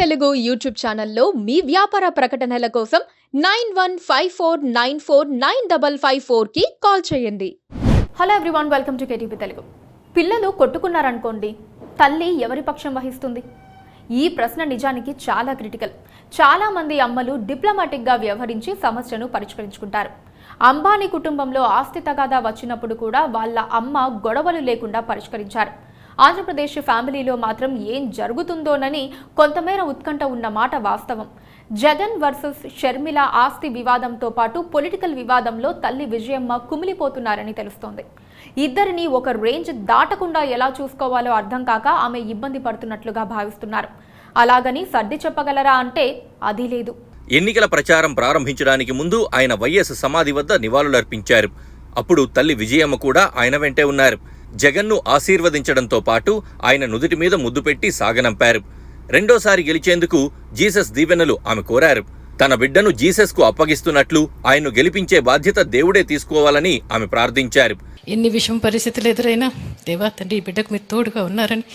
Telugu YouTube ఛానల్లో మీ వ్యాపార ప్రకటనల కోసం 9154949554 కి కాల్ చేయండి. Hello everyone, welcome to KTV Telugu. పిల్లలు కొట్టుకున్నారనుకోండి, తల్లి ఎవరి పక్షం వహిస్తుంది? ఈ ప్రశ్న నిజానికి చాలా క్రిటికల్. చాలామంది అమ్మలు డిప్లొమాటిక్గా వ్యవహరించి సమస్యను పరిష్కరించుకుంటారు. అంబానీ కుటుంబంలో ఆస్తి తగాదా వచ్చినప్పుడు కూడా వాళ్ళ అమ్మ గొడవలు లేకుండా పరిష్కరించారు. ఆంధ్రప్రదేశ్ ఫ్యామిలీలో మాత్రం ఏం జరుగుతుందోనని కొంతమేర ఉత్కంఠ ఉన్న మాట వాస్తవం. జగన్ వర్సెస్ షర్మిల ఆస్తి వివాదంతో పాటు పొలిటికల్ వివాదంలో తల్లి విజయమ్మ కుమిలిపోతున్నారని తెలుస్తోంది. ఇద్దరిని ఒక రేంజ్ దాటకుండా ఎలా చూసుకోవాలో అర్థం కాక ఆమె ఇబ్బంది పడుతున్నట్లుగా భావిస్తున్నారు. అలాగని సర్ది చెప్పగలరా అంటే అది లేదు. ఎన్నికల ప్రచారం ప్రారంభించడానికి ముందు ఆయన వైఎస్ సమాధి వద్ద నివాళులర్పించారు. అప్పుడు తల్లి విజయమ్మ కూడా ఆయన వెంటే ఉన్నారు. జగన్ను ఆశీర్వదించడంతో పాటు ఆయన నుదుటి మీద ముద్దు పెట్టి సాగనంపారు. రెండోసారి గెలిచేందుకు జీసస్ దీవెనలు ఆమె కోరారు. తన బిడ్డను జీసస్కు అప్పగిస్తున్నట్లు ఆయన్ను గెలిపించే బాధ్యత దేవుడే తీసుకోవాలని ఆమె ప్రార్థించారు. ఎన్ని విషమ పరిస్థితులు ఎదురైనా దేవా తండ్రి, ఈ బిడ్డకు మీరు తోడుగా ఉన్నారని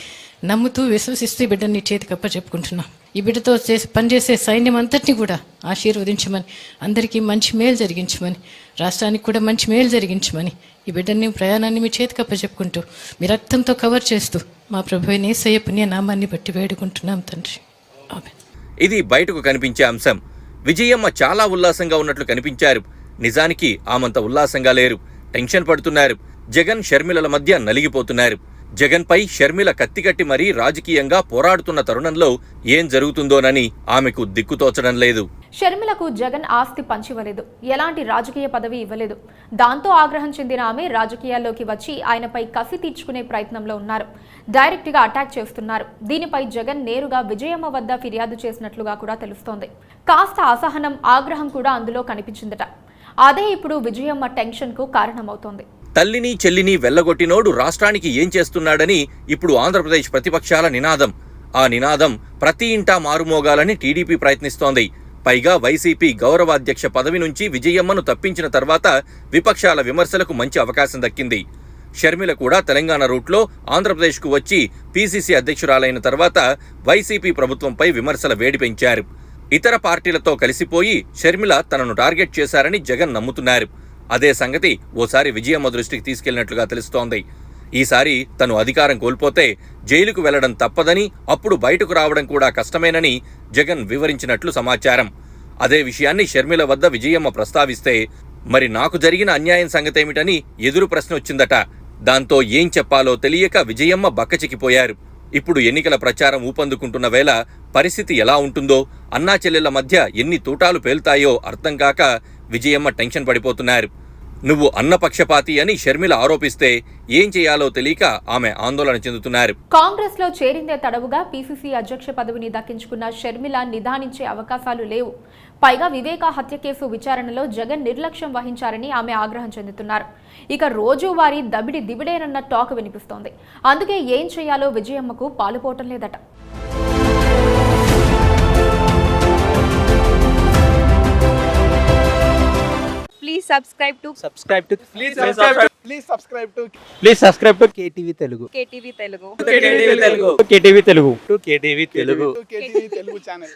నమ్ముతూ విశ్వసిస్తూ ఈ బిడ్డని నీ చేతికి అప్పచెప్పుకుంటున్నాం. ఈ బిడ్డతో పనిచేసే సైన్యం అంతటినీ కూడా ఆశీర్వదించమని, అందరికీ మంచి మేలు జరిగించమని, రాష్ట్రానికి కూడా మంచి మేలు జరిగించమని, ఈ బిడ్డని ప్రయాణాన్ని మీ చేతికి అప్పచెప్పుకుంటూ మీ రక్తంతో కవర్ చేస్తూ మా ప్రభు యేసయ్య పుణ్య నామాన్ని బట్టి వేడుకుంటున్నాం తండ్రి. ఆమేన్. ఇది బయటకు కనిపించే అంశం. విజయమ్మ చాలా ఉల్లాసంగా ఉన్నట్లు కనిపించారు. నిజానికి ఆమంత ఉల్లాసంగా లేరు. టెన్షన్ పడుతున్నారు. జగన్ షర్మిలల మధ్య నలిగిపోతున్నారు. జగన్పై షర్మిల కత్తికట్టి మరీ రాజకీయంగా పోరాడుతున్న తరుణంలో ఏం జరుగుతుందోనని ఆమెకు దిక్కుతోచడం లేదు. షర్మిలకు జగన్ ఆస్తి పంచివ్వలేదు, ఎలాంటి రాజకీయ పదవి ఇవ్వలేదు. దాంతో ఆగ్రహం చెందిన ఆమె రాజకీయాల్లోకి వచ్చి ఆయనపై కసి తీర్చుకునే ప్రయత్నంలో ఉన్నారు. డైరెక్ట్గా అటాక్ చేస్తున్నారు. దీనిపై జగన్ నేరుగా విజయమ్మ వద్ద ఫిర్యాదు చేసినట్లుగా కూడా తెలుస్తోంది. కాస్త అసహనం, ఆగ్రహం కూడా అందులో కనిపించిందట. అదే ఇప్పుడు విజయమ్మ టెన్షన్కు కారణమవుతోంది. తల్లిని చెల్లిని వెళ్లగొట్టినోడు రాష్ట్రానికి ఏం చేస్తున్నాడని ఇప్పుడు ఆంధ్రప్రదేశ్ ప్రతిపక్షాల నినాదం. ఆ నినాదం ప్రతి ఇంటా మారుమోగాలని టీడీపీ ప్రయత్నిస్తోంది. పైగా వైసీపీ గౌరవాధ్యక్ష పదవి నుంచి విజయమ్మను తప్పించిన తర్వాత విపక్షాల విమర్శలకు మంచి అవకాశం దక్కింది. షర్మిల కూడా తెలంగాణ రూట్లో ఆంధ్రప్రదేశ్కు వచ్చి పీసీసీ అధ్యక్షురాలైన తర్వాత వైసీపీ ప్రభుత్వంపై విమర్శల వేడి పెంచారు. ఇతర పార్టీలతో కలిసిపోయి షర్మిల తనను టార్గెట్ చేశారని జగన్ నమ్ముతున్నారు. అదే సంగతి ఓసారి విజయమ్మ దృష్టికి తీసుకెళ్లినట్లుగా తెలుస్తోంది. ఈసారి తను అధికారం కోల్పోతే జైలుకు వెళ్లడం తప్పదని, అప్పుడు బయటకు రావడం కూడా కష్టమేనని జగన్ వివరించినట్లు సమాచారం. అదే విషయాన్ని షర్మిల వద్ద విజయమ్మ ప్రస్తావిస్తే మరి నాకు జరిగిన అన్యాయం సంగతేమిటని ఎదురు ప్రశ్న వచ్చిందట. దాంతో ఏం చెప్పాలో తెలియక విజయమ్మ బక్కచిక్కిపోయారు. ఇప్పుడు ఎన్నికల ప్రచారం ఊపందుకుంటున్న వేళ పరిస్థితి ఎలా ఉంటుందో, అన్నా చెల్లెళ్ల మధ్య ఎన్ని తూటాలు పేలుతాయో అర్థం కాక విజయమ్మ టెన్షన్ పడిపోతున్నారు. నువ్వు అన్నపక్షపాతి అని షర్మిల ఆరోపిస్తే ఏం చేయాలో తెలియక ఆమె ఆందోళన చెందుతున్నారు. కాంగ్రెస్ లో చేరిందే తడవుగా పీసీసీ అధ్యక్ష పదవిని దక్కించుకున్న షర్మిల నిదానించే అవకాశాలు లేవు. పైగా వివేక హత్య కేసు విచారణలో జగన్ నిర్లక్ష్యం వహించారని ఆమె ఆగ్రహం చెందుతున్నారు. ఇక రోజువారీ దబిడి దిబిడేనన్న టాక్ వినిపిస్తోంది. అందుకే ఏం చేయాలో విజయమ్మకు పాలుపోవటం లేదట. Please subscribe to KTV Telugu. KTV Telugu. KTV Telugu channel.